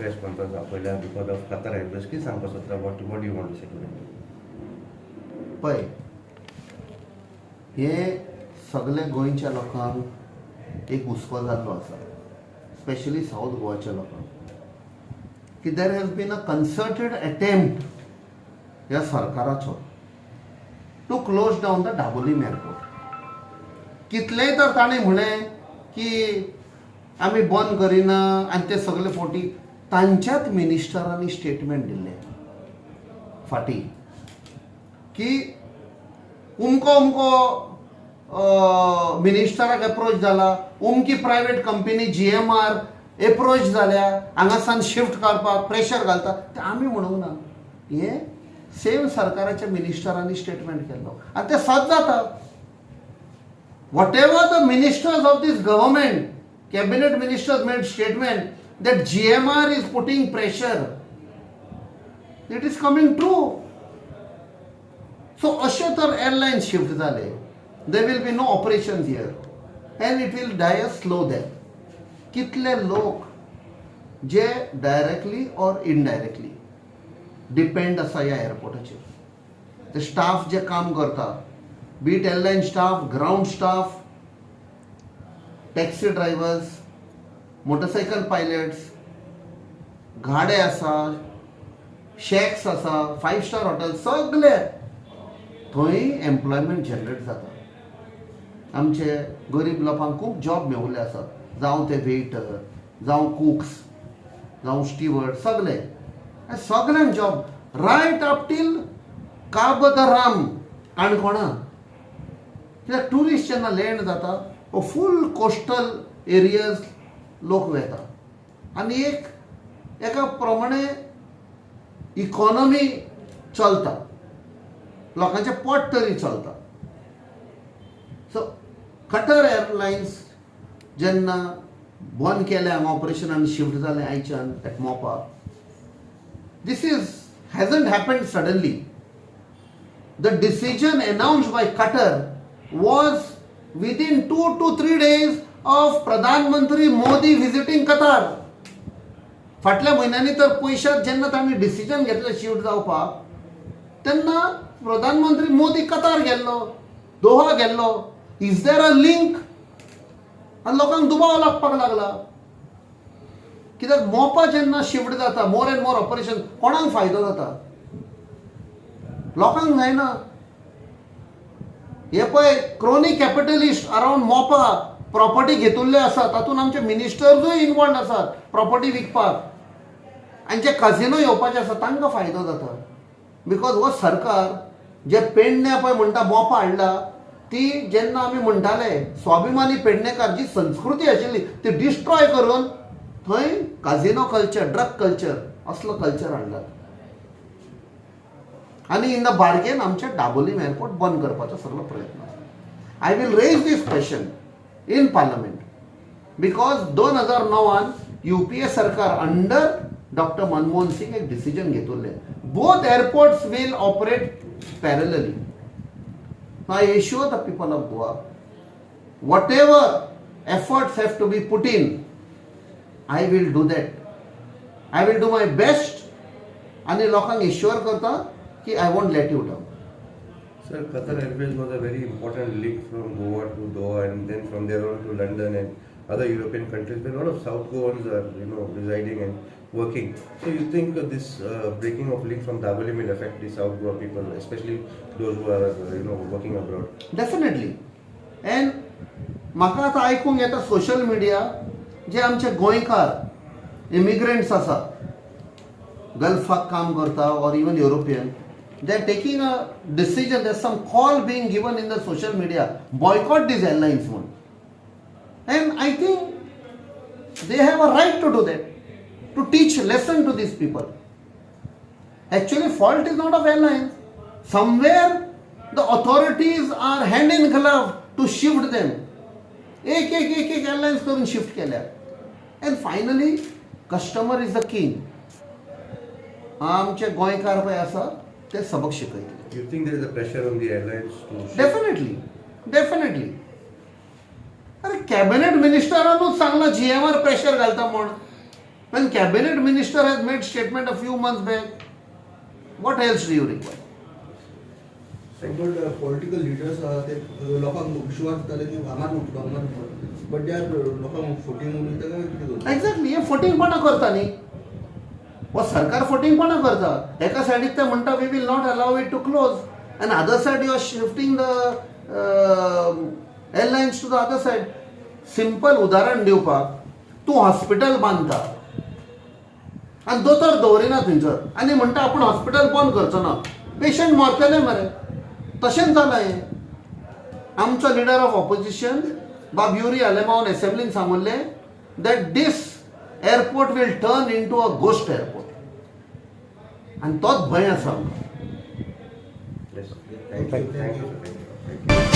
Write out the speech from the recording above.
Crash conference आपयल्या because of Qatar Airways कितें सांगपाक सोदता what you want to say पळय, हे सगळे गोंयच्या लोकांक एक हुस्को जाल्लो आसा, स्पेशली साऊथ गोवाच्या लोकांक, की there has been a concerted attempt ह्या सरकाराचो to close down the Dabolim airport. कितलेय तर ताणें म्हळें की आमी बंद करिना आनी ते सगळे फावटी तांच्याच मिनिस्टरांनी स्टेटमेंट दिल्लें फाटीं की उमको मिनिस्टराक एप्रोच जाला, उमकी प्रायवेट कंपनी GMR एप्रोच जाल्या हांगासान शिफ्ट करपाक प्रेशर घालता. ते आमी म्हणूंक ना, हे सेम सरकाराच्या मिनिस्टरांनी स्टेटमेंट केल्लो आनी ते सत जाता. Whatever the ministers of this government, cabinet ministers made statement that GMR is putting pressure. It is coming true. So अशे तर airlines shift जाले. There will be no operations here. And it will die a slow death. कितले लोक जे directly or indirectly depend आसा ह्या एअरपोर्टाचेर. ते staff जे काम करता, be it airline staff, ground staff, taxi drivers, motorcycle pilots, गाडे आसा, शॅक्स आसा, 5 स्टार हॉटेल, सगळे थंय एम्प्लॉयमेंट जनरेट जाता. आमचे गरीब लोकांक खूब जॉब मेवले आसात, जावं ते वेटर, जावं कुक्स, जावं स्टिवर्ड, सगळ्यांक जॉब रायट अप टील काबदराम काणकोणा. कित्याक टुरिस्ट जेन्ना लँड जाता फूल कोस्टल एरियाज लोक वेता आनी एका प्रमाणे इकॉनॉमी चलता, लोकांचे पोट तरी चलता. सो कटर एअरलायन्स जेन्ना बंद केले हांगा ऑपरेशन आनी शिफ्ट जालें आयच्यान एट मोपा, this hasn't happened suddenly. The decision announced by Qatar was within 2 to 3 days of Pradhan Mantri Modi visiting Qatar. फाटल्या म्हयन्यांनी तर पयशात जेन्ना तांणी डिसिजन घेतलें शिफ्ट जावपाक, तेन्ना प्रधानमंत्री मोदी कतार गेल्लो, दोहा गेल्लो. Is there a link? आनी लोकांक दुबाव लागपाक लागला. कित्याक मोपा जेन्ना शिफ्ट जाता, मोर एंड मोर ऑपरेशन, कोणाक फायदो जाता? लोकांक जायना. हे पळय, क्रोनी कॅपिटलिस्ट अराउंड मोपा प्रॉपर्टी घेतिल्ले आसात, तातूंत आमचे मिनिस्टर्सूय इनवॉल्ड आसात प्रॉपर्टी विकपाक, आनी जे काजिनो येवपाचे आसा तांकां फायदो जाता. बिकॉज हो सरकार जे पेडणे पळय म्हणटा मोपा हाडला, ती जेन्ना आमी म्हणटाले स्वाभिमानी पेडणेकार, जी संस्कृती आशिल्ली ती डिस्ट्रॉय करून थंय काजिनो कल्चर, ड्रग कल्चर, असलो कल्चर हाडला. आनी इन द बार्गेन आमचे डाबोलीम एअरपोर्ट बंद करपाचो सगळो प्रयत्न आसा. I will raise this question in parliament because 2009 UPA सरकार अंडर डॉक्टर मनमोहन सिंग एक डिसिजन घेतिल्लें. Both airports will operate parallelly. I assure the people of Goa, whatever efforts have to be put in, I will do that. I will do my best. आणि लोकांक assure करता की I won't let you down. Sir, Qatar Airways was a very important link from Goa to Doha and then from there on to London and other European countries where a lot of South Goans are, residing and working. So you think this breaking of link from Dabolim will affect the South Goa people, especially those who are, working abroad? Definitely. And म्हाका आतां आयकूंक येता social media, जे आमचे गोंयकार immigrants आसा, गल्फाक काम करता और even European, they are taking a decision. There's some call being given in the social media, boycott these airlines one. And I think they have a right to do that, to teach lesson to these people. Actually, fault is not of airlines. Somewhere the authorities are hand in glove to shift them. एक airlines करून shift केल्या. And finally, customer is the king. आमचे गोंयकार पळय आसा ते सबक शिकयतले. You think there is a pressure on the airlines to shift? Definitely. अरे cabinet मिनिस्टरानूच सांगला GMR प्रेशर घालता म्हण. When cabinet minister has made statement a few months back, what else do you require? But political leaders are ते लोकांक विश्वास जाले की आमार उठलो बट दे आर लोकांक फुटींग उलयता काय कितें करता एक्झॅक्टली हे फटींगपणा करता न्ही व सरकार फटींगपणा करता एका सायडीक ते म्हणटा we will not allow it to close and other side you are shifting the airlines to the other side simple उदाहरण दिवपाक तूं हॉस्पिटल बांदता आनी दोतोर दवरिना थंयसर आनी म्हणटा आपूण हॉस्पिटल बंद करचो ना पेशंट मरतले मरे तशेंच जालां हें आमचो लिडर ऑफ ऑपोजिशन बाब युरी आलेमावन असेंब्लीन सांगुल्लें that this airport will turn in to a ghost airport आनी तोच भंय आसा आमकां Yes. Thank you. Thank you. Thank you.